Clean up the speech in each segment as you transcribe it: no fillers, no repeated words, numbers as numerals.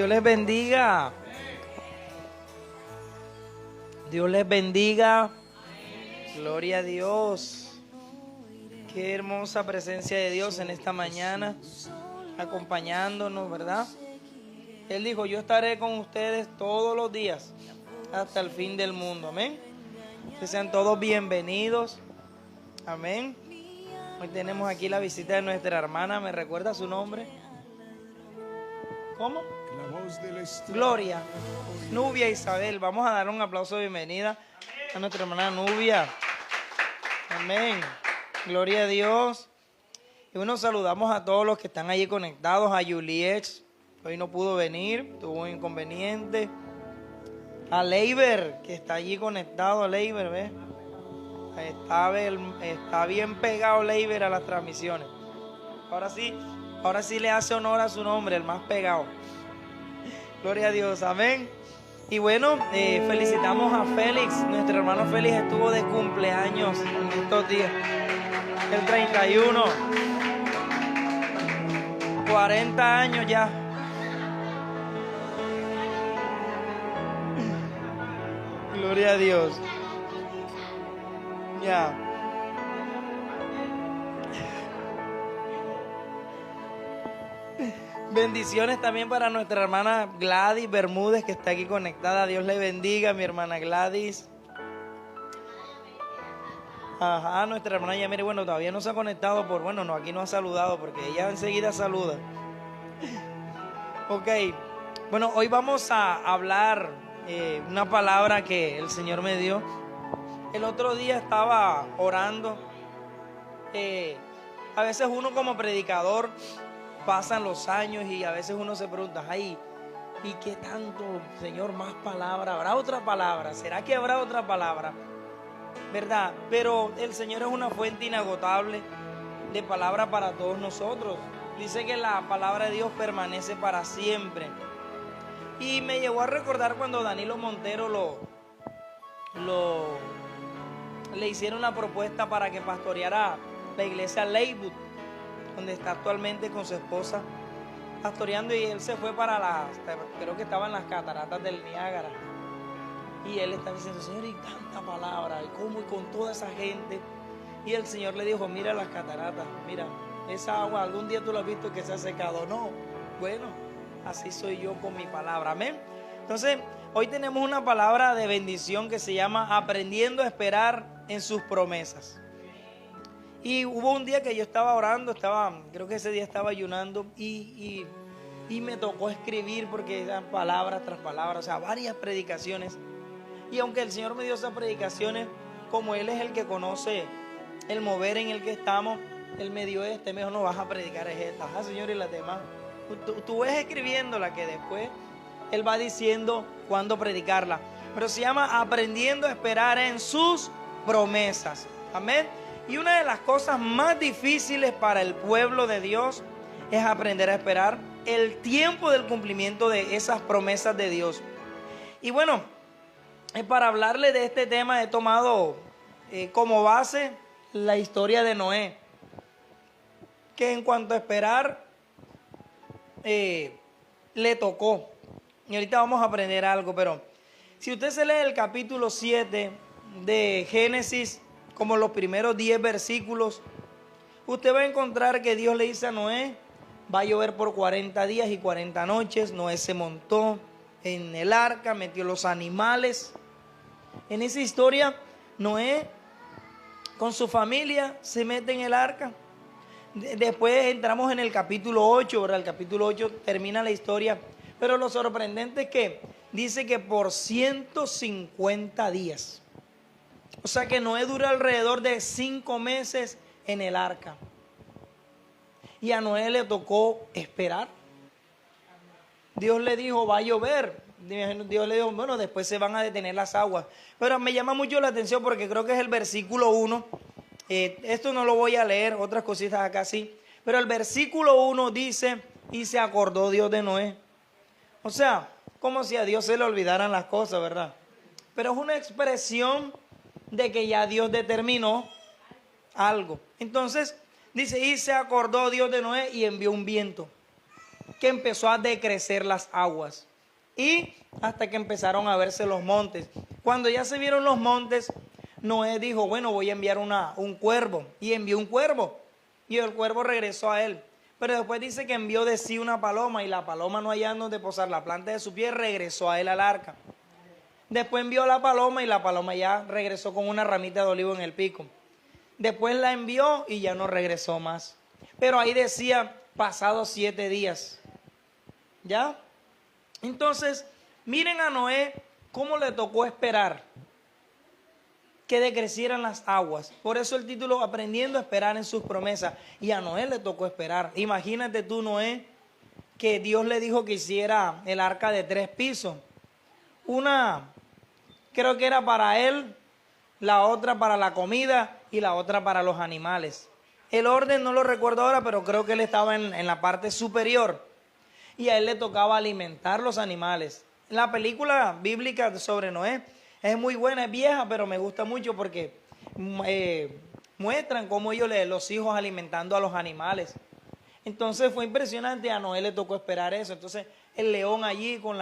Dios les bendiga. Dios les bendiga. Gloria a Dios. Qué hermosa presencia de Dios en esta mañana, acompañándonos, ¿verdad? Él dijo, yo estaré con ustedes todos los días hasta el fin del mundo. Amén. Que sean todos bienvenidos. Amén. Hoy tenemos aquí la visita de nuestra hermana. ¿Me recuerda su nombre? ¿Cómo? Gloria. Nubia Isabel. Vamos a dar un aplauso de bienvenida a nuestra hermana Nubia. Amén. Gloria a Dios. Y bueno, saludamos a todos los que están allí conectados. A Juliet, hoy no pudo venir, tuvo un inconveniente. A Leiber, que está allí conectado. Leiber, ¿ves? Está bien pegado Leiber a las transmisiones. Ahora sí le hace honor a su nombre, el más pegado. Gloria a Dios, amén. Y bueno, felicitamos a Félix. Nuestro hermano Félix estuvo de cumpleaños en estos días. El 31. 40 años ya. Gloria a Dios. Ya. Bendiciones también para nuestra hermana Gladys Bermúdez, que está aquí conectada. Dios le bendiga, mi hermana Gladys. Ajá, nuestra hermana Yamiri, bueno, todavía no se ha conectado aquí no ha saludado porque ella enseguida saluda. Ok, bueno, hoy vamos a hablar una palabra que el Señor me dio. El otro día estaba orando. A veces uno como predicador pasan los años y a veces uno se pregunta, ay, ¿y qué tanto, Señor, más palabra? ¿Habrá otra palabra? ¿Será que habrá otra palabra? ¿Verdad? Pero el Señor es una fuente inagotable de palabra para todos nosotros. Dice que la palabra de Dios permanece para siempre. Y me llevó a recordar cuando Danilo Montero le hicieron la propuesta para que pastoreara la iglesia Leywood, donde está actualmente con su esposa pastoreando, y él se fue creo que estaba en las cataratas del Niágara. Y él está diciendo, Señor, y tanta palabra, y cómo, y con toda esa gente. Y el Señor le dijo, mira las cataratas, mira, esa agua, algún día tú lo has visto que se ha secado. No, bueno, así soy yo con mi palabra, amén. Entonces, hoy tenemos una palabra de bendición que se llama aprendiendo a esperar en sus promesas. Y hubo un día que yo estaba orando, creo que ese día estaba ayunando y me tocó escribir porque eran palabras tras palabras, o sea, varias predicaciones. Y aunque el Señor me dio esas predicaciones, como Él es el que conoce el mover en el que estamos, Él me dio me dijo, no vas a predicar esta, Señor, y las demás. Tú ves escribiéndola que después Él va diciendo cuándo predicarla. Pero se llama aprendiendo a esperar en sus promesas. Amén. Y una de las cosas más difíciles para el pueblo de Dios es aprender a esperar el tiempo del cumplimiento de esas promesas de Dios. Y bueno, para hablarle de este tema he tomado como base la historia de Noé, que en cuanto a esperar le tocó. Y ahorita vamos a aprender algo, pero si usted se lee el capítulo 7 de Génesis, como los primeros 10 versículos, usted va a encontrar que Dios le dice a Noé, va a llover por 40 días y 40 noches. Noé se montó en el arca, metió los animales. En esa historia, Noé con su familia se mete en el arca. Después entramos en el capítulo 8, ¿verdad? El capítulo 8 termina la historia, pero lo sorprendente es que dice que por 150 días. O sea que Noé duró alrededor de 5 meses en el arca. Y a Noé le tocó esperar. Dios le dijo, va a llover. Dios le dijo, bueno, después se van a detener las aguas. Pero me llama mucho la atención porque creo que es el versículo 1. Esto no lo voy a leer, otras cositas acá sí. Pero el versículo 1 dice, y se acordó Dios de Noé. O sea, como si a Dios se le olvidaran las cosas, ¿verdad? Pero es una expresión de que ya Dios determinó algo. Entonces, dice, y se acordó Dios de Noé y envió un viento. que empezó a decrecer las aguas y hasta que empezaron a verse los montes. Cuando ya se vieron los montes, Noé dijo, bueno, voy a enviar un cuervo, y envió un cuervo, y el cuervo regresó a él. Pero después dice que envió de sí una paloma, y la paloma, no hallando donde posar la planta de su pie, regresó a él al arca. Después envió a la paloma, y la paloma ya regresó con una ramita de olivo en el pico. Después la envió y ya no regresó más. Pero ahí decía, pasados 7 días. ¿Ya? Entonces, miren a Noé cómo le tocó esperar que decrecieran las aguas. Por eso el título, aprendiendo a esperar en sus promesas. Y a Noé le tocó esperar. Imagínate tú, Noé, que Dios le dijo que hiciera el arca de 3 pisos. Una, creo que era para él, la otra para la comida y la otra para los animales. El orden no lo recuerdo ahora, pero creo que él estaba en la parte superior. Y a él le tocaba alimentar los animales. La película bíblica sobre Noé es muy buena, es vieja, pero me gusta mucho porque muestran cómo los hijos alimentando a los animales. Entonces fue impresionante, a Noé le tocó esperar eso. Entonces el león allí con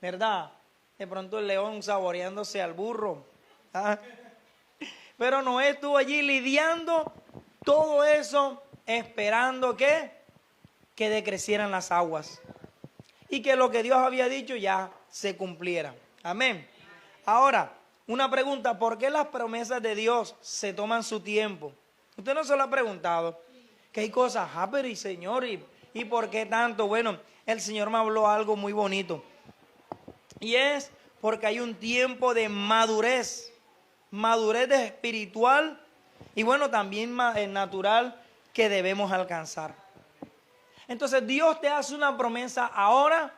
¿verdad? De pronto el león saboreándose al burro. ¿Ah? Pero Noé estuvo allí lidiando todo eso, esperando que decrecieran las aguas. Y que lo que Dios había dicho ya se cumpliera. Amén. Ahora, una pregunta, ¿por qué las promesas de Dios se toman su tiempo? Usted no se lo ha preguntado. Que hay cosas, pero y Señor, ¿y por qué tanto? Bueno, el Señor me habló algo muy bonito. Y es porque hay un tiempo de madurez espiritual y bueno, también natural que debemos alcanzar. Entonces Dios te hace una promesa ahora,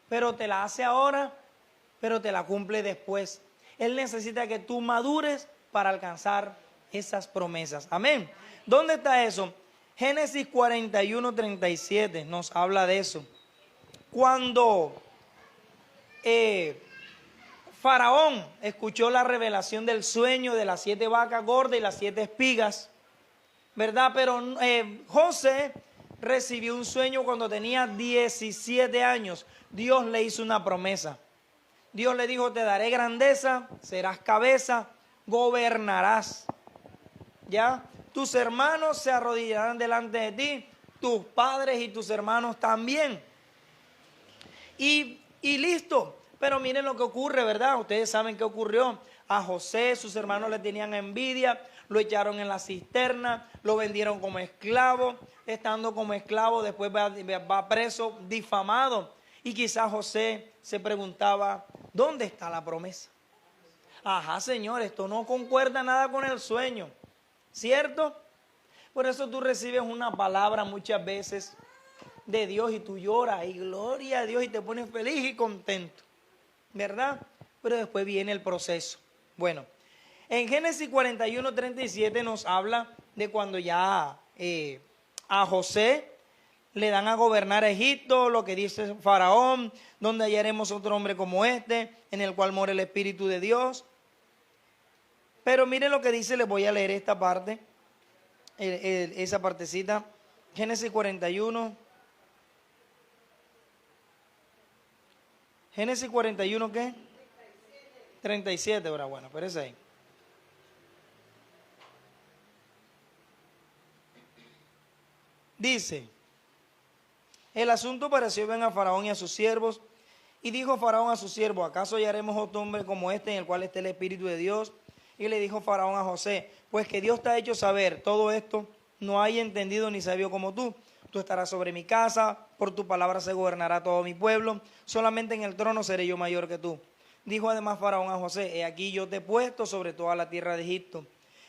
pero te la hace ahora, pero te la cumple después. Él necesita que tú madures para alcanzar esas promesas. Amén. ¿Dónde está eso? Génesis 41:37 nos habla de eso. Cuando Faraón escuchó la revelación del sueño de las 7 vacas gordas y las 7 espigas, ¿verdad? Pero José recibió un sueño cuando tenía 17 años. Dios le hizo una promesa. Dios le dijo, te daré grandeza, serás cabeza, gobernarás. ¿Ya? Tus hermanos se arrodillarán delante de ti, tus padres y tus hermanos también. Y listo. Pero miren lo que ocurre, ¿verdad? Ustedes saben qué ocurrió. A José, sus hermanos le tenían envidia, lo echaron en la cisterna, lo vendieron como esclavo. Estando como esclavo, después va preso, difamado. Y quizás José se preguntaba, ¿dónde está la promesa? Ajá, Señor, esto no concuerda nada con el sueño, ¿cierto? Por eso tú recibes una palabra muchas veces de Dios y tú lloras y gloria a Dios y te pones feliz y contento, ¿verdad? Pero después viene el proceso. Bueno, en Génesis 41:37 nos habla de cuando ya a José le dan a gobernar a Egipto, lo que dice Faraón, donde hallaremos otro hombre como este, en el cual mora el Espíritu de Dios. Pero miren lo que dice, les voy a leer esta parte, esa partecita, Génesis 41. Génesis 41, ¿qué? 37, ahora bueno, espérese ahí. Dice, el asunto pareció bien a Faraón y a sus siervos, y dijo Faraón a sus siervos, ¿acaso hallaremos otro hombre como este en el cual esté el Espíritu de Dios? Y le dijo Faraón a José, pues que Dios te ha hecho saber todo esto, no hay entendido ni sabio como tú. Tú estarás sobre mi casa, por tu palabra se gobernará todo mi pueblo, solamente en el trono seré yo mayor que tú. Dijo además Faraón a José, he aquí yo te he puesto sobre toda la tierra de Egipto.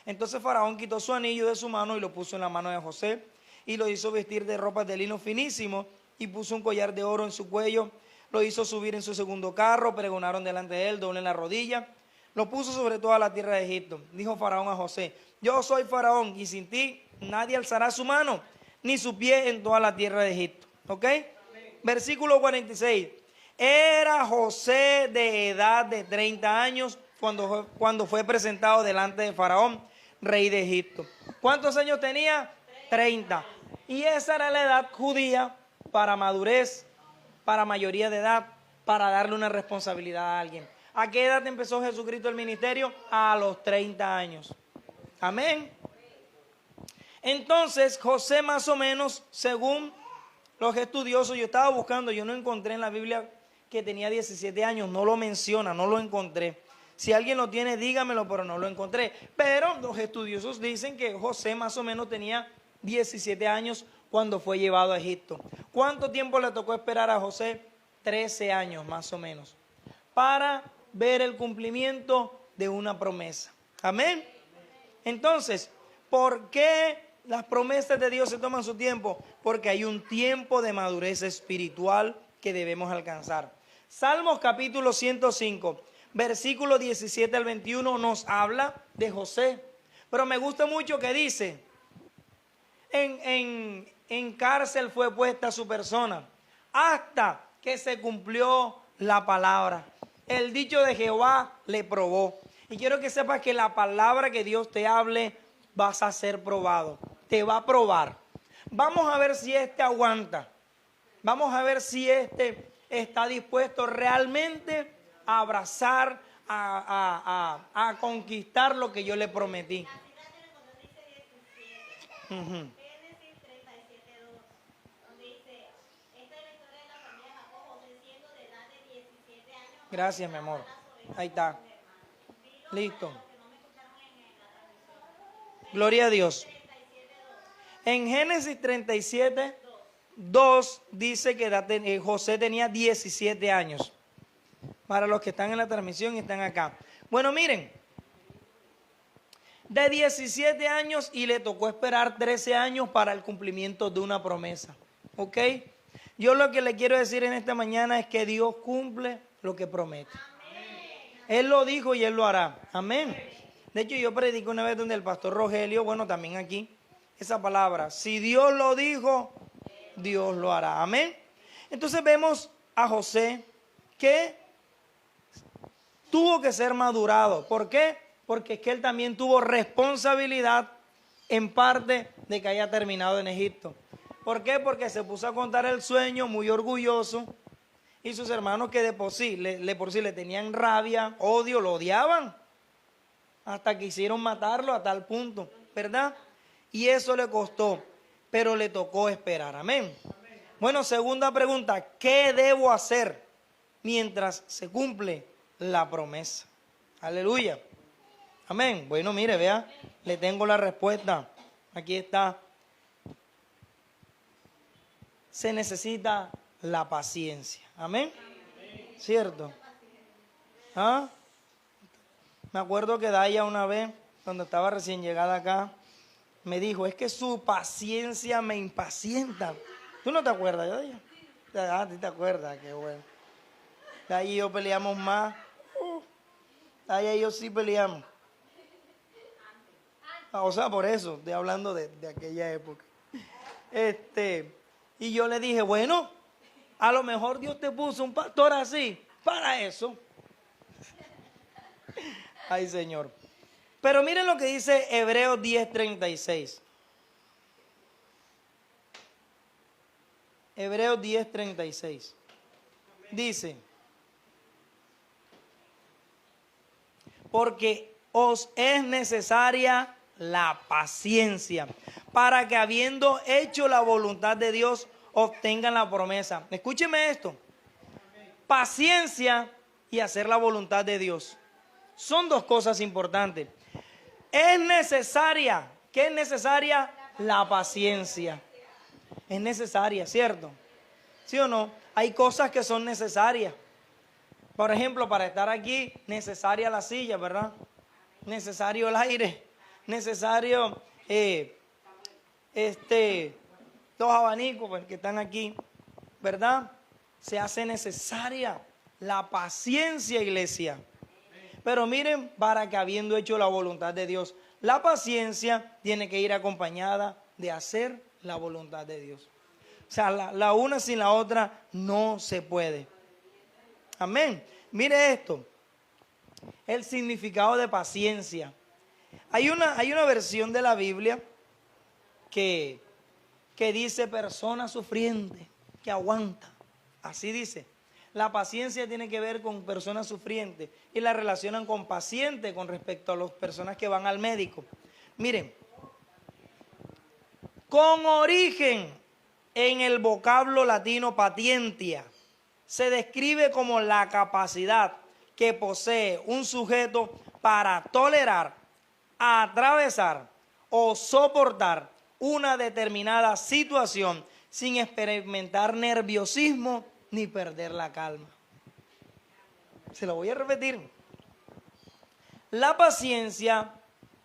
Entonces Faraón quitó su anillo de su mano y lo puso en la mano de José, y lo hizo vestir de ropas de lino finísimo, y puso un collar de oro en su cuello, lo hizo subir en su segundo carro, pregonaron delante de él, doble en la rodilla, lo puso sobre toda la tierra de Egipto. Dijo Faraón a José, yo soy Faraón, y sin ti nadie alzará su mano, ni su pie en toda la tierra de Egipto. ¿Ok? Amén. Versículo 46. Era José de edad de 30 años cuando fue presentado delante de Faraón, rey de Egipto. ¿Cuántos años tenía? 30. Y esa era la edad judía para madurez, para mayoría de edad, para darle una responsabilidad a alguien. ¿A qué edad empezó Jesucristo el ministerio? A los 30 años. Amén. Entonces, José más o menos, según los estudiosos, yo estaba buscando, yo no encontré en la Biblia que tenía 17 años, no lo menciona, no lo encontré. Si alguien lo tiene, dígamelo, pero no lo encontré. Pero los estudiosos dicen que José más o menos tenía 17 años cuando fue llevado a Egipto. ¿Cuánto tiempo le tocó esperar a José? 13 años más o menos, para ver el cumplimiento de una promesa. Amén. Entonces, ¿por qué las promesas de Dios se toman su tiempo? Porque hay un tiempo de madurez espiritual que debemos alcanzar. Salmos capítulo 105, versículo 17 al 21 nos habla de José. Pero me gusta mucho que dice, en cárcel fue puesta su persona, hasta que se cumplió la palabra. El dicho de Jehová le probó. Y quiero que sepas que la palabra que Dios te hable, vas a ser probado. Te va a probar. Vamos a ver si este aguanta. Vamos a ver si este está dispuesto realmente a abrazar, a conquistar lo que yo le prometí. Uh-huh. Gracias, mi amor. Ahí está. Listo. Gloria a Dios. En Génesis 37, 2 dice que José tenía 17 años. Para los que están en la transmisión y están acá. Bueno, miren. De 17 años y le tocó esperar 13 años para el cumplimiento de una promesa. ¿Ok? Yo lo que le quiero decir en esta mañana es que Dios cumple lo que promete. Él lo dijo y Él lo hará. Amén. De hecho, yo predico una vez donde el pastor Rogelio, bueno, también aquí, esa palabra. Si Dios lo dijo, Dios lo hará. Amén. Entonces vemos a José que tuvo que ser madurado. ¿Por qué? Porque es que él también tuvo responsabilidad en parte de que haya terminado en Egipto. ¿Por qué? Porque se puso a contar el sueño muy orgulloso. Y sus hermanos que de por sí le tenían rabia, odio, lo odiaban. Hasta que hicieron matarlo a tal punto, ¿verdad? Y eso le costó, pero le tocó esperar. Amén. Bueno, segunda pregunta, ¿qué debo hacer mientras se cumple la promesa? Aleluya. Amén. Bueno, mire, vea, le tengo la respuesta. Aquí está. Se necesita la paciencia. Amén. ¿Cierto? ¿Ah? Me acuerdo que Daya una vez, cuando estaba recién llegada acá, me dijo, es que su paciencia me impacienta. ¿Tú no te acuerdas, Daya? Ah, ¿tú te acuerdas? Qué bueno. Daya y yo peleamos más. Daya y yo sí peleamos. O sea, por eso, estoy hablando de aquella época. Y yo le dije, bueno, a lo mejor Dios te puso un pastor así, para eso. Ay, Señor. Pero miren lo que dice Hebreos 10:36. Hebreos 10:36. Dice, porque os es necesaria la paciencia, para que habiendo hecho la voluntad de Dios, obtengan la promesa. Escúcheme esto. Paciencia y hacer la voluntad de Dios son dos cosas importantes. Es necesaria, ¿qué es necesaria? La paciencia. Es necesaria, ¿cierto? ¿Sí o no? Hay cosas que son necesarias. Por ejemplo, para estar aquí, necesaria la silla, ¿verdad? Necesario el aire, necesario los abanicos que están aquí, ¿verdad? Se hace necesaria la paciencia, iglesia. Pero miren, para que habiendo hecho la voluntad de Dios, la paciencia tiene que ir acompañada de hacer la voluntad de Dios. O sea, la una sin la otra no se puede. Amén. Mire esto, el significado de paciencia. Hay una versión de la Biblia que dice persona sufriente. que aguanta. Así dice. La paciencia tiene que ver con personas sufrientes y la relacionan con pacientes con respecto a las personas que van al médico. Miren, con origen en el vocablo latino patientia, se describe como la capacidad que posee un sujeto para tolerar, atravesar o soportar una determinada situación sin experimentar nerviosismo ni perder la calma. Se lo voy a repetir. La paciencia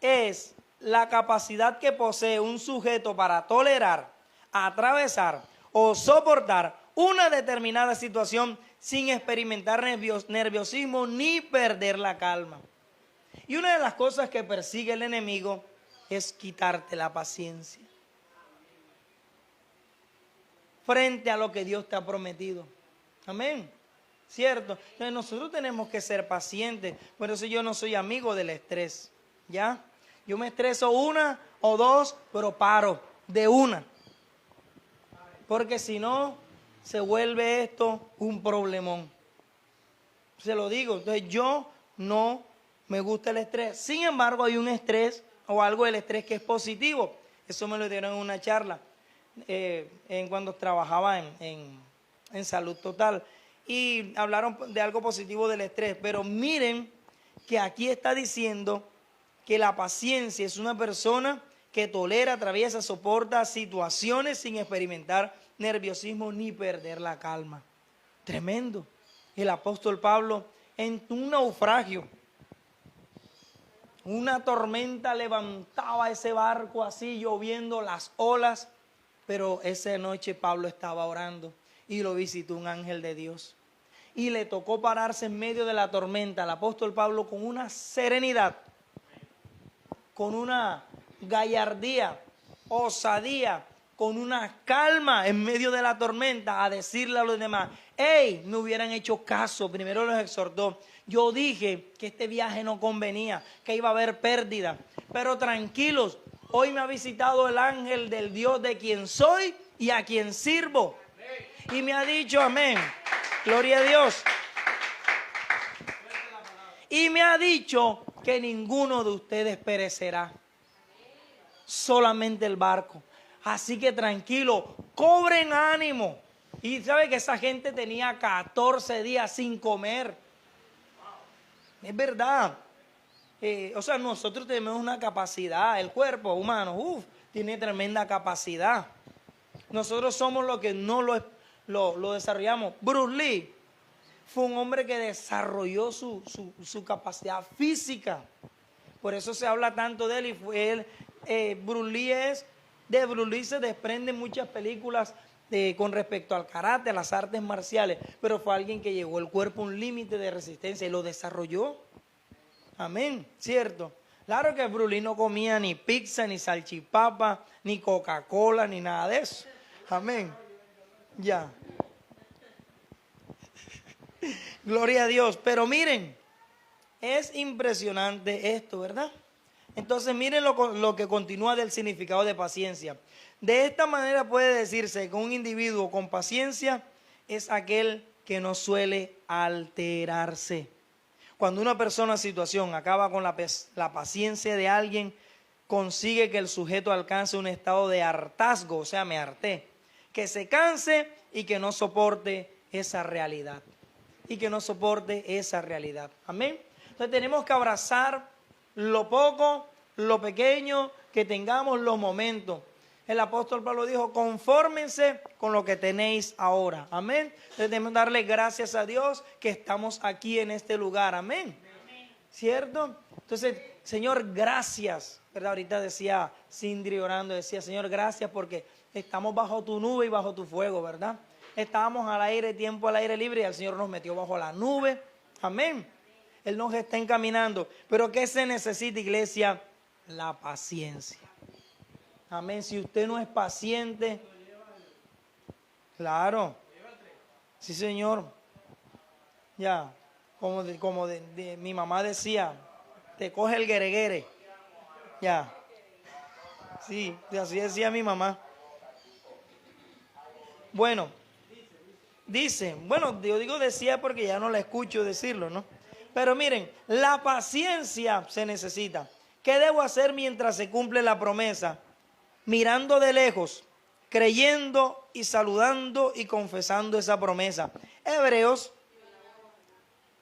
es la capacidad que posee un sujeto para tolerar, atravesar o soportar una determinada situación sin experimentar nerviosismo ni perder la calma. Y una de las cosas que persigue el enemigo es quitarte la paciencia frente a lo que Dios te ha prometido. Amén. ¿Cierto? Entonces nosotros tenemos que ser pacientes. Por eso yo no soy amigo del estrés. ¿Ya? Yo me estreso una o dos, pero paro de una. Porque si no, se vuelve esto un problemón. Se lo digo. Entonces yo no me gusta el estrés. Sin embargo, hay un estrés o algo del estrés que es positivo. Eso me lo dieron en una charla cuando trabajaba en Salud Total. Y hablaron de algo positivo del estrés. Pero miren que aquí está diciendo que la paciencia es una persona que tolera, atraviesa, soporta situaciones sin experimentar nerviosismo ni perder la calma. Tremendo. El apóstol Pablo en un naufragio, una tormenta levantaba ese barco así, lloviendo las olas, pero esa noche Pablo estaba orando y lo visitó un ángel de Dios. Y le tocó pararse en medio de la tormenta al apóstol Pablo con una serenidad, con una gallardía, osadía, con una calma en medio de la tormenta a decirle a los demás, hey, me hubieran hecho caso. Primero los exhortó. Yo dije que este viaje no convenía, que iba a haber pérdida, pero tranquilos, hoy me ha visitado el ángel del Dios de quien soy y a quien sirvo. Y me ha dicho, amén, gloria a Dios. Y me ha dicho que ninguno de ustedes perecerá, solamente el barco. Así que tranquilo, cobren ánimo. Y sabe que esa gente tenía 14 días sin comer. Es verdad. O sea, nosotros tenemos una capacidad, el cuerpo humano, tiene tremenda capacidad. Nosotros somos los que no lo desarrollamos. Bruce Lee fue un hombre que desarrolló su capacidad física. Por eso se habla tanto de él. De Bruce Lee se desprenden muchas películas con respecto al karate, a las artes marciales, pero fue alguien que llegó el cuerpo a un límite de resistencia y lo desarrolló. Amén, ¿cierto? Claro que Bruce Lee no comía ni pizza, ni salchipapa, ni Coca-Cola, ni nada de eso. Amén. Ya. Gloria a Dios. Pero miren, es impresionante esto, ¿verdad? Entonces miren lo que continúa del significado de paciencia. De esta manera puede decirse que un individuo con paciencia es aquel que no suele alterarse. Cuando una persona o situación acaba con la paciencia de alguien, consigue que el sujeto alcance un estado de hartazgo, o sea, me harté, que se canse y que no soporte esa realidad. Y que no soporte esa realidad. Amén. Entonces tenemos que abrazar lo poco, lo pequeño que tengamos, los momentos. El apóstol Pablo dijo, confórmense con lo que tenéis ahora. Amén. Entonces debemos darle gracias a Dios que estamos aquí en este lugar. Amén. ¿Cierto? Entonces, Señor, gracias. ¿Verdad? Ahorita decía Sindri orando, decía, Señor, gracias porque estamos bajo tu nube y bajo tu fuego, ¿verdad? Estábamos al aire, tiempo al aire libre y el Señor nos metió bajo la nube. Amén. Él nos está encaminando. Pero ¿qué se necesita, iglesia? La paciencia. Amén. Si usted no es paciente, claro. Sí, Señor. Ya, como mi mamá decía, te coge el guereguere. Ya. Sí, así decía mi mamá. Bueno, dice, bueno, yo digo decía porque ya no la escucho decirlo, ¿no? Pero miren, la paciencia se necesita. ¿Qué debo hacer mientras se cumple la promesa? Mirando de lejos, creyendo y saludando y confesando esa promesa. Hebreos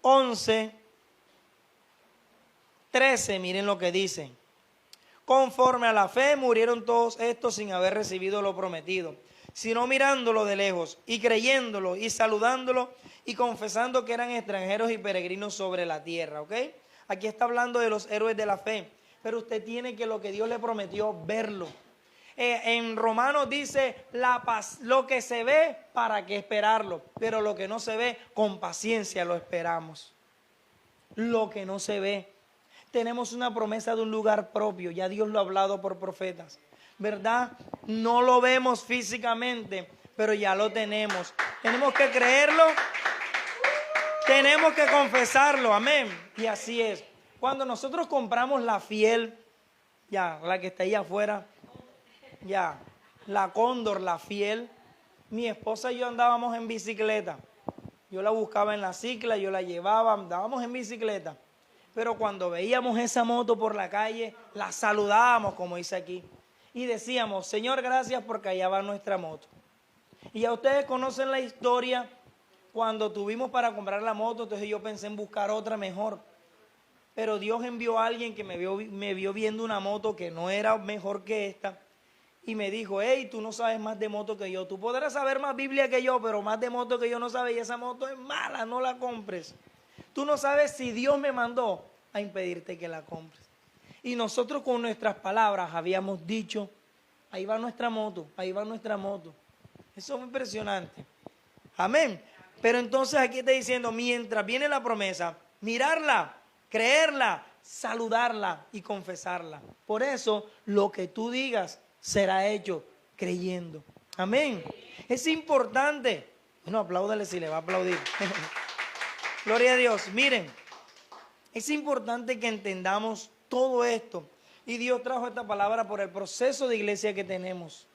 11:13, miren lo que dice. Conforme a la fe murieron todos estos sin haber recibido lo prometido, sino mirándolo de lejos y creyéndolo y saludándolo y confesando que eran extranjeros y peregrinos sobre la tierra, ¿ok? Aquí está hablando de los héroes de la fe, pero usted tiene que lo que Dios le prometió, verlo. En Romanos dice, lo que se ve, ¿para qué esperarlo? Pero lo que no se ve, con paciencia lo esperamos. Lo que no se ve. Tenemos una promesa de un lugar propio, ya Dios lo ha hablado por profetas, ¿verdad? No lo vemos físicamente, pero ya lo tenemos. Tenemos que creerlo, tenemos que confesarlo, amén. Y así es. Cuando nosotros compramos la Fiel, ya, la que está ahí afuera, ya, la Cóndor, la Fiel, mi esposa y yo andábamos en bicicleta. Yo la buscaba en la cicla, yo la llevaba, andábamos en bicicleta. Pero cuando veíamos esa moto por la calle, la saludábamos, como dice aquí. Y decíamos, Señor, gracias porque allá va nuestra moto. Y ya ustedes conocen la historia, cuando tuvimos para comprar la moto, entonces yo pensé en buscar otra mejor. Pero Dios envió a alguien que me vio viendo una moto que no era mejor que esta. Y me dijo, hey, tú no sabes más de moto que yo. Tú podrás saber más Biblia que yo, pero más de moto que yo no sabes. Y esa moto es mala, no la compres. Tú no sabes si Dios me mandó a impedirte que la compres. Y nosotros con nuestras palabras habíamos dicho, ahí va nuestra moto, ahí va nuestra moto. Eso es impresionante. Amén. Pero entonces aquí está diciendo, mientras viene la promesa, mirarla, creerla, saludarla y confesarla. Por eso lo que tú digas será hecho creyendo. Amén. Es importante. Bueno, apláudale si le va a aplaudir. Gloria a Dios. Miren, es importante que entendamos todo esto. Y Dios trajo esta palabra por el proceso de iglesia que tenemos.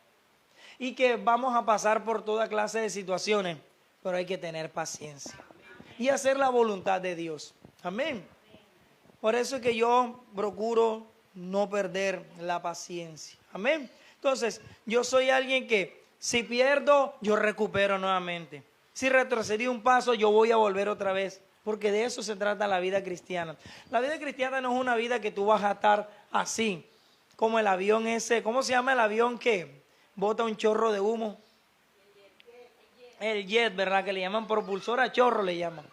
Y que vamos a pasar por toda clase de situaciones, pero hay que tener paciencia. Y hacer la voluntad de Dios. Amén. Por eso es que yo procuro no perder la paciencia. Amén. Entonces, yo soy alguien que si pierdo, yo recupero nuevamente. Si retrocedí un paso, yo voy a volver otra vez, porque de eso se trata la vida cristiana. La vida cristiana no es una vida que tú vas a estar así, como el avión ese, ¿cómo se llama el avión que bota un chorro de humo? El jet, ¿verdad? Que le llaman propulsor a chorro, le llaman.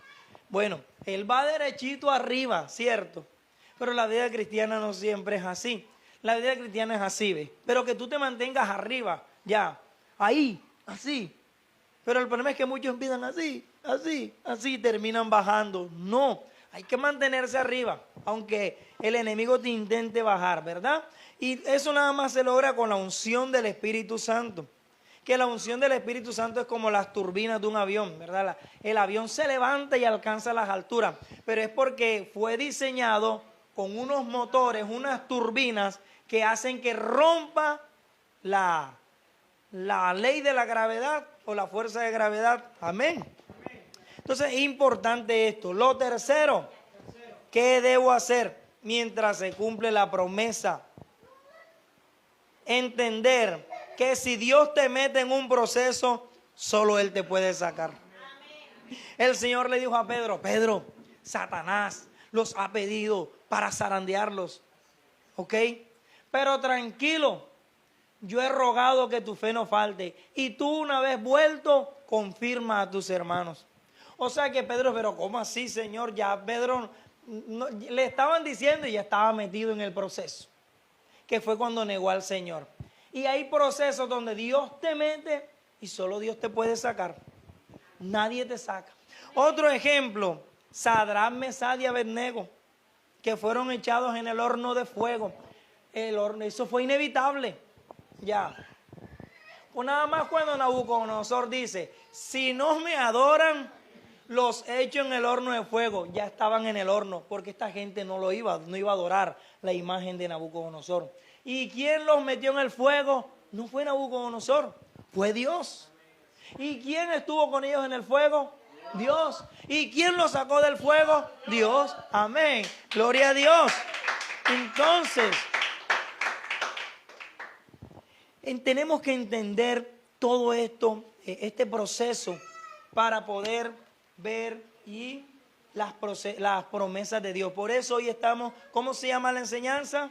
Bueno, él va derechito arriba, ¿cierto? Pero la vida cristiana no siempre es así. La vida cristiana es así, ¿ves? Pero que tú te mantengas arriba, ya, ahí, así. Pero el problema es que muchos empiezan así, así, terminan bajando. No, hay que mantenerse arriba, aunque el enemigo te intente bajar, ¿verdad? Y eso nada más se logra con la unción del Espíritu Santo. Que la unción del Espíritu Santo es como las turbinas de un avión, ¿verdad? El avión se levanta y alcanza las alturas, pero es porque fue diseñado con unos motores, unas turbinas que hacen que rompa la ley de la gravedad o la fuerza de gravedad. Amén. Entonces es importante esto. Lo tercero, ¿qué debo hacer mientras se cumple la promesa? Entender que si Dios te mete en un proceso, solo Él te puede sacar. El Señor le dijo a Pedro, Pedro, Satanás los ha pedido para zarandearlos, ¿ok? Pero tranquilo, yo he rogado que tu fe no falte. Y tú una vez vuelto, confirma a tus hermanos. O sea que Pedro, pero ¿cómo así, Señor? Ya Pedro no, le estaban diciendo y ya estaba metido en el proceso. Que fue cuando negó al Señor. Y hay procesos donde Dios te mete y solo Dios te puede sacar. Nadie te saca. Otro ejemplo, Sadrach, Mesach y Abednego, que fueron echados en el horno de fuego. El horno, eso fue inevitable. Ya. Pues nada más cuando Nabucodonosor dice, si no me adoran, los echo en el horno de fuego. Ya estaban en el horno, porque esta gente no iba a adorar la imagen de Nabucodonosor. ¿Y quién los metió en el fuego? No fue Nabucodonosor, fue Dios. ¿Y quién estuvo con ellos en el fuego? Dios. ¿Y quién los sacó del fuego? Dios. Amén. Gloria a Dios. Entonces, tenemos que entender todo esto, este proceso, para poder ver y las promesas de Dios. Por eso hoy estamos, ¿cómo se llama la enseñanza?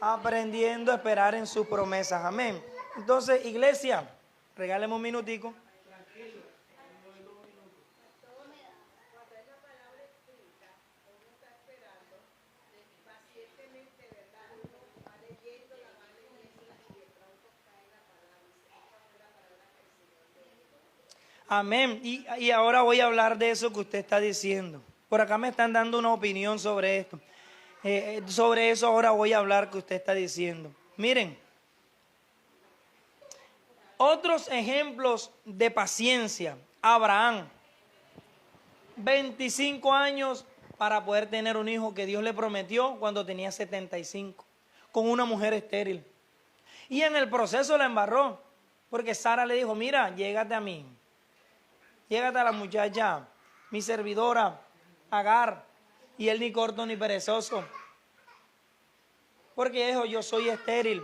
Aprendiendo a esperar en sus promesas. Amén. Entonces, iglesia, regáleme un minutico. Amén. Y ahora voy a hablar de eso que usted está diciendo. Por acá me están dando una opinión sobre esto. Sobre eso ahora voy a hablar que usted está diciendo. Miren, otros ejemplos de paciencia. Abraham, 25 años para poder tener un hijo que Dios le prometió cuando tenía 75, con una mujer estéril. Y en el proceso la embarró, porque Sara le dijo, mira, llégate a mí. Llégate a la muchacha, mi servidora, Agar, y él ni corto ni perezoso. Porque dijo, yo soy estéril.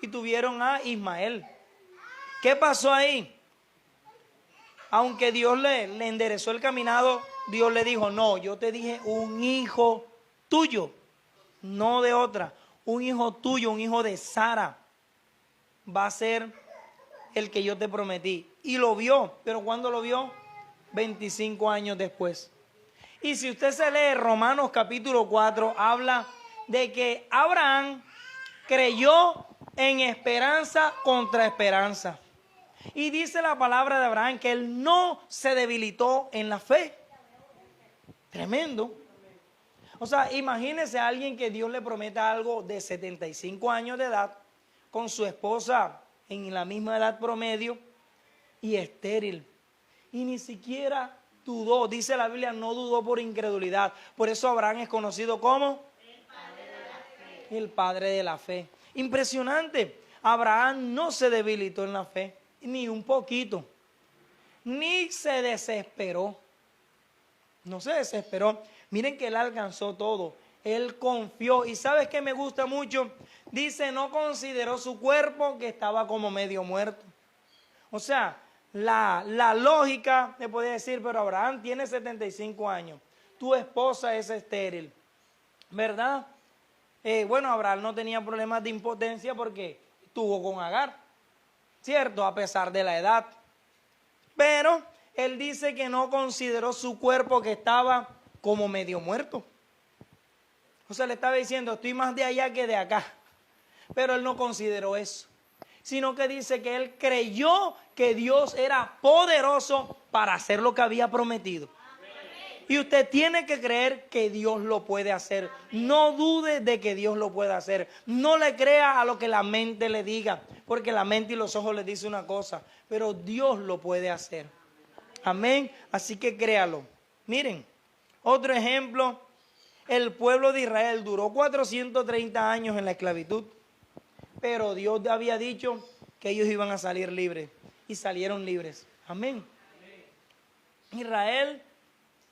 Y tuvieron a Ismael. ¿Qué pasó ahí? Aunque Dios le enderezó el caminado, Dios le dijo, no, yo te dije un hijo tuyo, no de otra. Un hijo tuyo, un hijo de Sara, va a ser el que yo te prometí. Y lo vio, pero ¿cuándo lo vio? 25 años después. Y si usted se lee Romanos capítulo 4, habla de que Abraham creyó en esperanza contra esperanza. Y dice la palabra de Abraham que él no se debilitó en la fe. Tremendo. O sea, imagínese a alguien que Dios le prometa algo de 75 años de edad, con su esposa en la misma edad promedio y estéril. Y ni siquiera dudó, dice la Biblia, no dudó por incredulidad. Por eso Abraham es conocido como el padre de la fe. Impresionante. Abraham no se debilitó en la fe, ni un poquito, ni se desesperó. No se desesperó. Miren que él alcanzó todo. Él confió. ¿Y sabes qué me gusta mucho? Dice, no consideró su cuerpo que estaba como medio muerto. O sea, la lógica le podía decir, pero Abraham tiene 75 años, tu esposa es estéril, ¿verdad? Bueno, Abraham no tenía problemas de impotencia porque estuvo con Agar, ¿cierto? A pesar de la edad. Pero él dice que no consideró su cuerpo que estaba como medio muerto. O sea, le estaba diciendo, estoy más de allá que de acá. Pero él no consideró eso, sino que dice que él creyó que Dios era poderoso para hacer lo que había prometido. Y usted tiene que creer que Dios lo puede hacer. No dude de que Dios lo puede hacer. No le crea a lo que la mente le diga, porque la mente y los ojos le dicen una cosa, pero Dios lo puede hacer. Amén. Así que créalo. Miren, otro ejemplo, el pueblo de Israel duró 430 años en la esclavitud, pero Dios había dicho que ellos iban a salir libres y salieron libres. Amén. Israel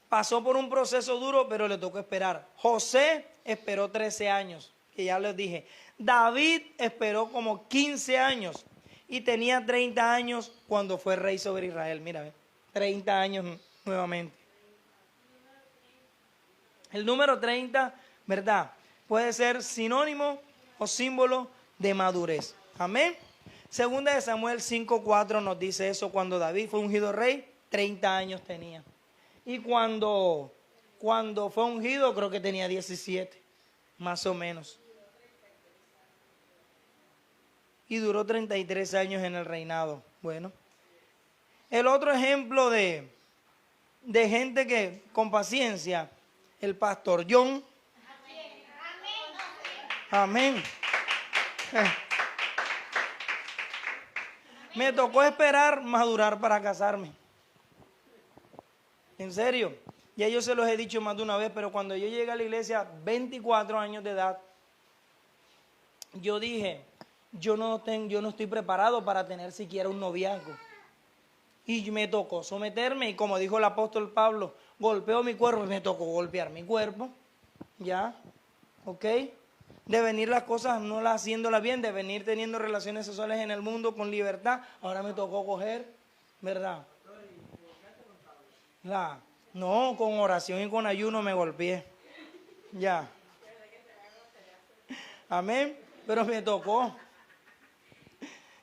pasó por un proceso duro, pero le tocó esperar. José esperó 13 años, que ya les dije. David esperó como 15 años y tenía 30 años cuando fue rey sobre Israel. Mira, 30 años nuevamente. El número 30, ¿verdad? Puede ser sinónimo o símbolo de madurez. Amén. Segunda de Samuel 5:4 nos dice eso. Cuando David fue ungido rey, 30 años tenía. Y cuando fue ungido, creo que tenía 17, más o menos. Y duró 33 años en el reinado. Bueno, el otro ejemplo de gente que con paciencia, el pastor John. Amén. Me tocó esperar madurar para casarme. En serio, ya yo se los he dicho más de una vez, pero cuando yo llegué a la iglesia, 24 años de edad, yo dije, yo no estoy preparado para tener siquiera un noviazgo. Y me tocó someterme y como dijo el apóstol Pablo, golpeo mi cuerpo y me tocó golpear mi cuerpo. ¿Ya? ¿Ok? De venir las cosas no las haciéndolas bien, de venir teniendo relaciones sexuales en el mundo con libertad, ahora me tocó coger, ¿verdad? No, con oración y con ayuno me golpeé. Ya. Amén. Pero me tocó.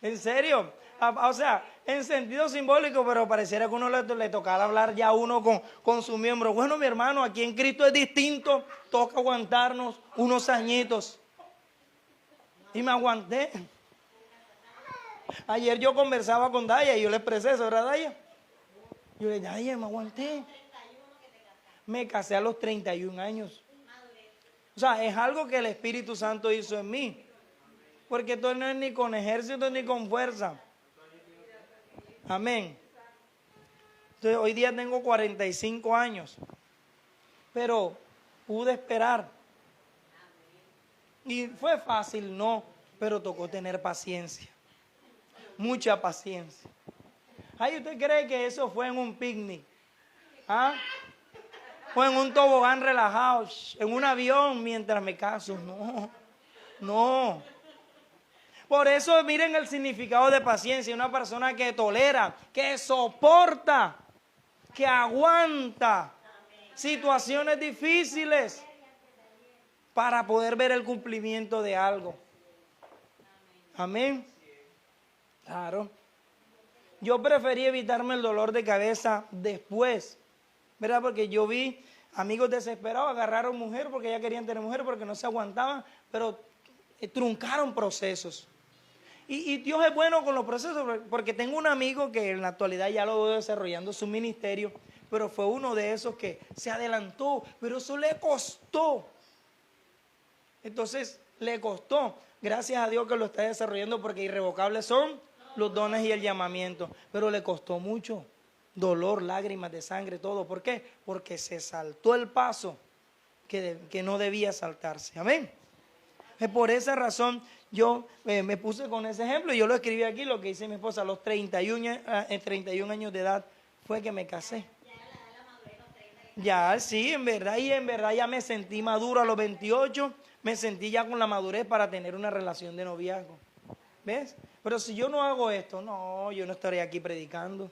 En serio. O sea, en sentido simbólico, pero pareciera que uno le tocara hablar ya a uno con su miembro. Bueno, mi hermano, aquí en Cristo es distinto. Toca aguantarnos unos añitos. Y me aguanté. Ayer yo conversaba con Daya y yo le expresé eso, ¿verdad, Daya? Yo le dije, Daya, me aguanté. Me casé a los 31 años. O sea, es algo que el Espíritu Santo hizo en mí. Porque esto no es ni con ejército ni con fuerza. Amén. Entonces, hoy día tengo 45 años. Pero pude esperar. Y fue fácil, no. Pero tocó tener paciencia. Mucha paciencia. Ay, ¿usted cree que eso fue en un picnic? ¿Ah? O en un tobogán relajado, en un avión mientras me caso. No, no. Por eso miren el significado de paciencia. Una persona que tolera, que soporta, que aguanta situaciones difíciles para poder ver el cumplimiento de algo. Amén. Claro. Yo preferí evitarme el dolor de cabeza después, ¿verdad? Porque yo vi amigos desesperados, agarraron mujer porque ya querían tener mujer, porque no se aguantaban, pero truncaron procesos. Y Dios es bueno con los procesos, porque tengo un amigo que en la actualidad ya lo veo desarrollando su ministerio, pero fue uno de esos que se adelantó, pero eso le costó. Entonces, le costó. Gracias a Dios que lo está desarrollando, porque irrevocables son los dones y el llamamiento, pero le costó mucho. Dolor, lágrimas de sangre, todo. ¿Por qué? Porque se saltó el paso que no debía saltarse. Amén. Por esa razón yo me puse con ese ejemplo y yo lo escribí aquí, lo que dice mi esposa, a los 31 años de edad fue que me casé. Ya, sí, en verdad ya me sentí maduro a los 28, me sentí ya con la madurez para tener una relación de noviazgo. ¿Ves? Pero si yo no hago esto, no, yo no estaré aquí predicando.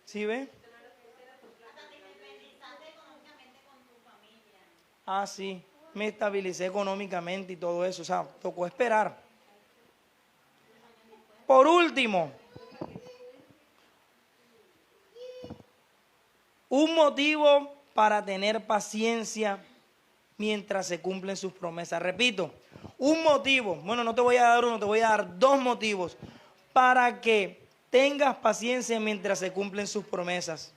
¿Sí ves? Ah, sí, me estabilicé económicamente y todo eso, o sea, tocó esperar. Por último, un motivo para tener paciencia mientras se cumplen sus promesas. Repito, un motivo, bueno, no te voy a dar uno, te voy a dar dos motivos para que tengas paciencia mientras se cumplen sus promesas.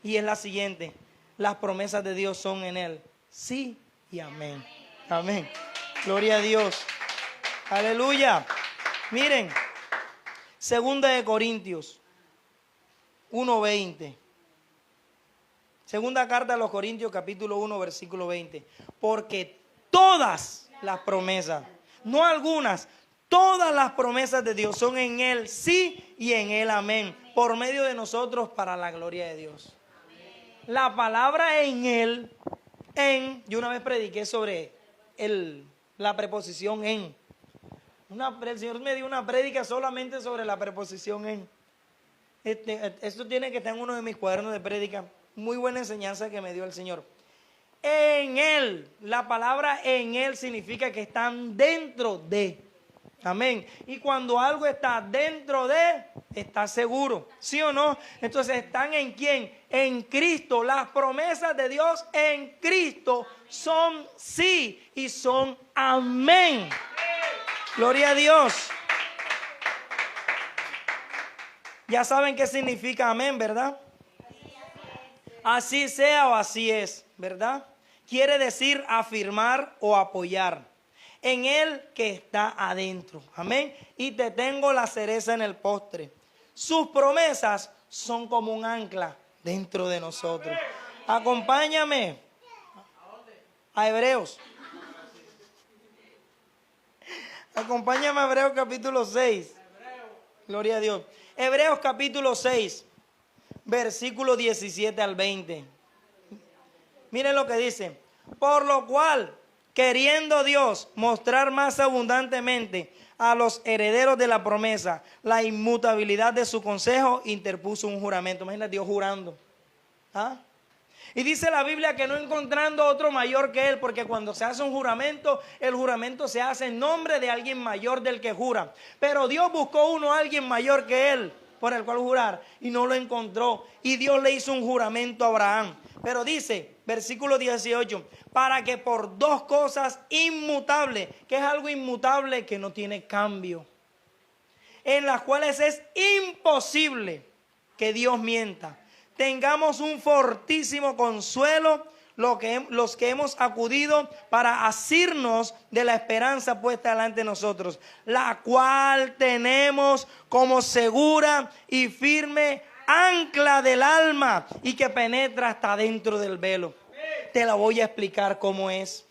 Y es la siguiente: las promesas de Dios son en Él sí y amén. Amén. Gloria a Dios. Aleluya. Miren, 2 de Corintios 1:20. Segunda carta a los Corintios, capítulo 1, versículo 20. Porque todas las promesas, no algunas, todas las promesas de Dios son en Él sí y en Él amén, por medio de nosotros para la gloria de Dios. La palabra en Él, yo una vez prediqué sobre la preposición en. El Señor me dio una prédica solamente sobre la preposición en. Esto tiene que estar en uno de mis cuadernos de prédica. Muy buena enseñanza que me dio el Señor. En Él, la palabra en Él significa que están dentro de. Amén. Y cuando algo está dentro de, está seguro. ¿Sí o no? Entonces, ¿están en quién? En Cristo. Las promesas de Dios en Cristo son sí y son amén. Gloria a Dios. Ya saben qué significa amén, ¿verdad? Así sea o así es, ¿verdad? Quiere decir afirmar o apoyar. En Él que está adentro. Amén. Y te tengo la cereza en el postre. Sus promesas son como un ancla dentro de nosotros. Acompáñame a Hebreos. Acompáñame a Hebreos capítulo 6. Gloria a Dios. Hebreos capítulo 6, versículo 17 al 20. Miren lo que dice. Por lo cual, queriendo Dios mostrar más abundantemente a los herederos de la promesa la inmutabilidad de su consejo, interpuso un juramento. Imagínate Dios jurando. ¿Ah? Y dice la Biblia que no encontrando otro mayor que él, porque cuando se hace un juramento, el juramento se hace en nombre de alguien mayor del que jura. Pero Dios buscó uno, alguien mayor que él, por el cual jurar, y no lo encontró. Y Dios le hizo un juramento a Abraham. Pero dice, versículo 18, para que por dos cosas inmutables, que es algo inmutable que no tiene cambio, en las cuales es imposible que Dios mienta, tengamos un fortísimo consuelo los que hemos acudido para asirnos de la esperanza puesta delante de nosotros, la cual tenemos como segura y firme ancla del alma y que penetra hasta dentro del velo. Te la voy a explicar cómo es.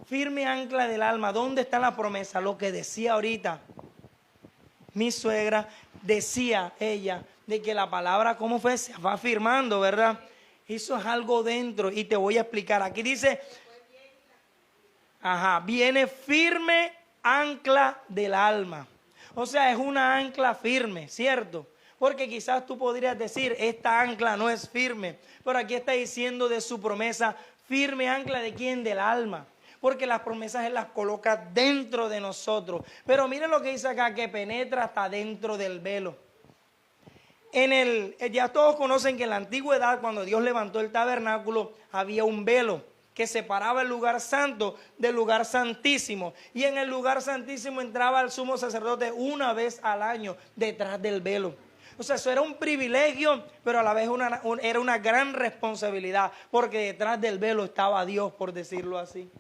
Firme ancla del alma. ¿Dónde está la promesa? Lo que decía ahorita mi suegra, decía ella, de que la palabra, ¿cómo fue? Se va afirmando, ¿verdad? Eso es algo dentro y te voy a explicar. Aquí dice, viene firme ancla del alma. O sea, es una ancla firme, ¿cierto? Porque quizás tú podrías decir, esta ancla no es firme. Pero aquí está diciendo de su promesa, firme ancla de quién, del alma. Porque las promesas Él las coloca dentro de nosotros. Pero miren lo que dice acá, que penetra hasta dentro del velo. Ya todos conocen que en la antigüedad, cuando Dios levantó el tabernáculo, había un velo que separaba el lugar santo del lugar santísimo. Y en el lugar santísimo entraba el sumo sacerdote una vez al año detrás del velo. O sea, eso era un privilegio, pero a la vez era una gran responsabilidad, porque detrás del velo estaba Dios, por decirlo así.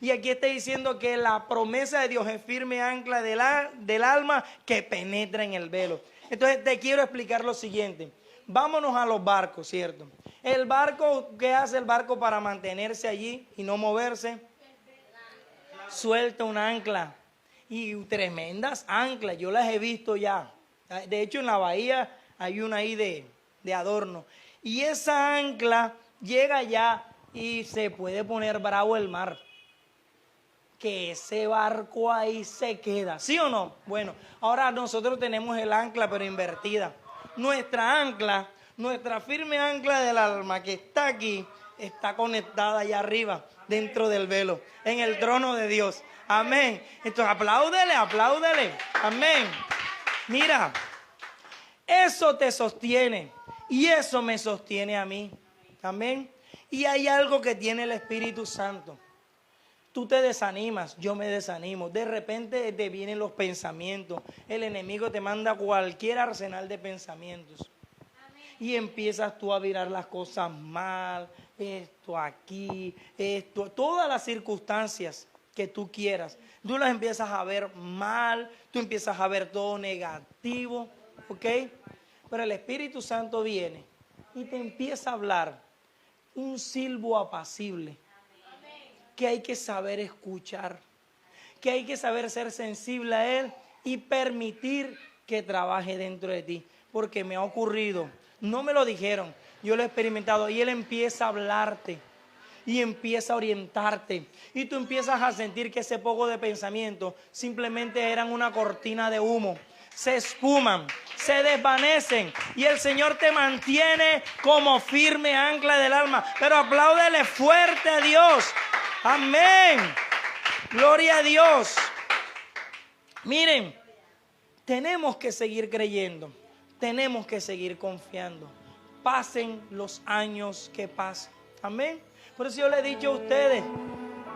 Y aquí está diciendo que la promesa de Dios es firme ancla del alma que penetra en el velo. Entonces te quiero explicar lo siguiente. Vámonos a los barcos, ¿cierto? El barco, ¿qué hace el barco para mantenerse allí y no moverse? Suelta una ancla. Y tremendas anclas, yo las he visto ya. De hecho, en la bahía hay una ahí de adorno. Y esa ancla llega allá y se puede poner bravo el mar. Que ese barco ahí se queda, ¿sí o no? Bueno, ahora nosotros tenemos el ancla pero invertida. Nuestra ancla, nuestra firme ancla del alma que está aquí, está conectada allá arriba, dentro del velo, en el trono de Dios. Amén. Entonces apláudele, apláudele. Amén. Mira, eso te sostiene y eso me sostiene a mí. Amén. Y hay algo que tiene el Espíritu Santo. Tú te desanimas, yo me desanimo. De repente te vienen los pensamientos. El enemigo te manda cualquier arsenal de pensamientos. Amén. Y empiezas tú a mirar las cosas mal, esto aquí, esto, todas las circunstancias que tú quieras. Tú las empiezas a ver mal, tú empiezas a ver todo negativo, ¿ok? Pero el Espíritu Santo viene y te empieza a hablar un silbo apacible. Que hay que saber escuchar, que hay que saber ser sensible a Él y permitir que trabaje dentro de ti. Porque me ha ocurrido, no me lo dijeron, yo lo he experimentado y Él empieza a hablarte y empieza a orientarte. Y tú empiezas a sentir que ese poco de pensamiento simplemente eran una cortina de humo. Se esfuman, se desvanecen y el Señor te mantiene como firme ancla del alma. Pero apláudele fuerte a Dios. Amén. Gloria a Dios. Miren, tenemos que seguir creyendo. Tenemos que seguir confiando. Pasen los años que pasen. Amén. Por eso yo le he dicho a ustedes,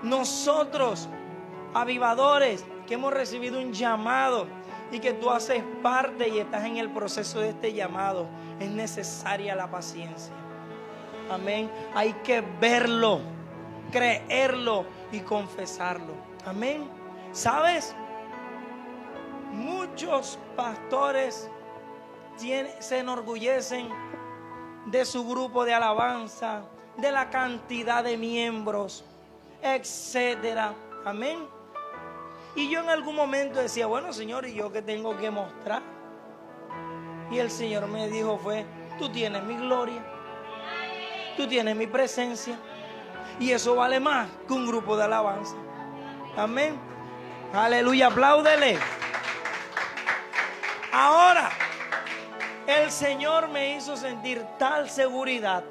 nosotros, avivadores, que hemos recibido un llamado y que tú haces parte y estás en el proceso de este llamado, es necesaria la paciencia. Amén. Hay que verlo, creerlo y confesarlo. Amén. ¿Sabes? Muchos pastores se enorgullecen de su grupo de alabanza, de la cantidad de miembros, etcétera. Amén. Y yo en algún momento decía, bueno, Señor, ¿y yo qué tengo que mostrar? Y el Señor me dijo tú tienes mi gloria, tú tienes mi presencia, y eso vale más que un grupo de alabanza. Amén. Aleluya, apláudele. Ahora, el Señor me hizo sentir tal seguridad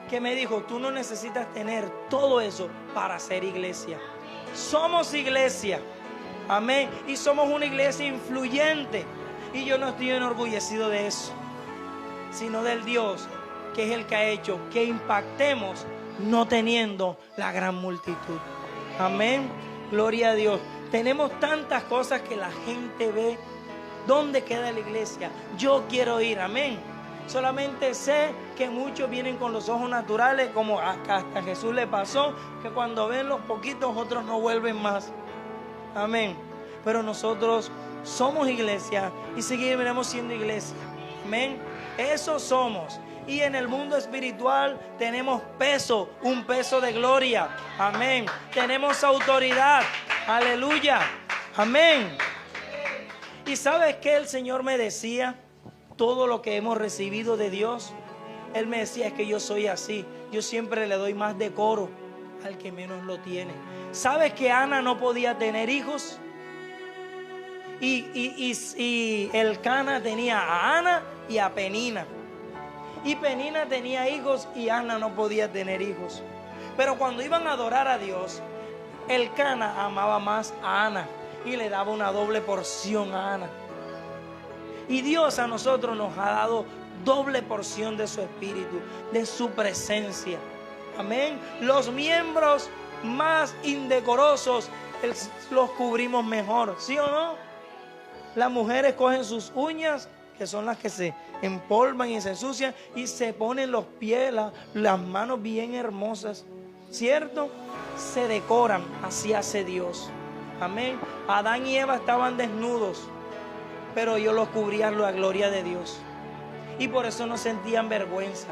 que me dijo, tú no necesitas tener todo eso para ser iglesia. Somos iglesia, amén, y somos una iglesia influyente. Y yo no estoy enorgullecido de eso, sino del Dios que es el que ha hecho que impactemos no teniendo la gran multitud. Amén, gloria a Dios. Tenemos tantas cosas que la gente ve. ¿Dónde queda la iglesia? Yo quiero ir, amén. Solamente sé que muchos vienen con los ojos naturales, como hasta Jesús le pasó, que cuando ven los poquitos, otros no vuelven más. Amén. Pero nosotros somos iglesia y seguiremos siendo iglesia. Amén. Eso somos. Y en el mundo espiritual tenemos peso, un peso de gloria. Amén. Tenemos autoridad. Aleluya. Amén. ¿Y sabes qué el Señor me decía? Todo lo que hemos recibido de Dios, Él me decía, es que yo soy así. Yo siempre le doy más decoro al que menos lo tiene. ¿Sabes que Ana no podía tener hijos? Y Elcana tenía a Ana y a Penina. Y Penina tenía hijos y Ana no podía tener hijos. Pero cuando iban a adorar a Dios, Elcana amaba más a Ana y le daba una doble porción a Ana. Y Dios a nosotros nos ha dado doble porción de su espíritu, de su presencia. Amén. Los miembros más indecorosos los cubrimos mejor, ¿sí o no? Las mujeres cogen sus uñas, que son las que se empolvan y se ensucian, y se ponen los pies, las manos bien hermosas, ¿cierto? Se decoran, así hace Dios. Amén. Adán y Eva estaban desnudos, pero ellos los cubrían la gloria de Dios. Y por eso no sentían vergüenza.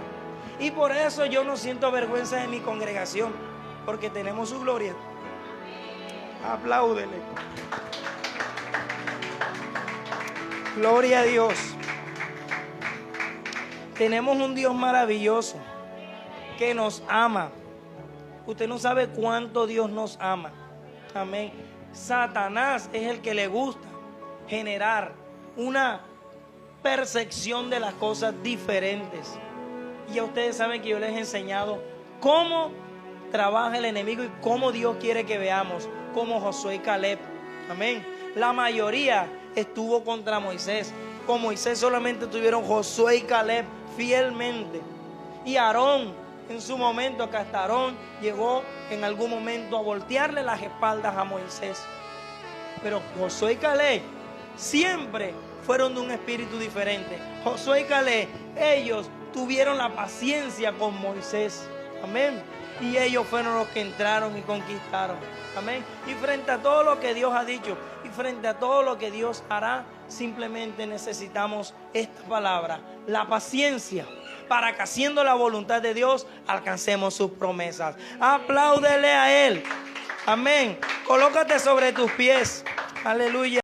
Y por eso yo no siento vergüenza de mi congregación, porque tenemos su gloria. Apláudele. Gloria a Dios. Tenemos un Dios maravilloso que nos ama. Usted no sabe cuánto Dios nos ama. Amén. Satanás es el que le gusta generar una percepción de las cosas diferentes. Y ya ustedes saben que yo les he enseñado cómo trabaja el enemigo y cómo Dios quiere que veamos, como Josué y Caleb. Amén. La mayoría estuvo contra Moisés. Con Moisés solamente tuvieron Josué y Caleb fielmente. Y Aarón, en su momento, que hasta Aarón llegó en algún momento a voltearle las espaldas a Moisés. Pero Josué y Caleb siempre fueron de un espíritu diferente. Josué y Caleb, ellos tuvieron la paciencia con Moisés. Amén. Y ellos fueron los que entraron y conquistaron. Amén. Y frente a todo lo que Dios ha dicho y frente a todo lo que Dios hará, simplemente necesitamos esta palabra, la paciencia, para que haciendo la voluntad de Dios alcancemos sus promesas. Apláudele a Él. Amén. Colócate sobre tus pies. Aleluya.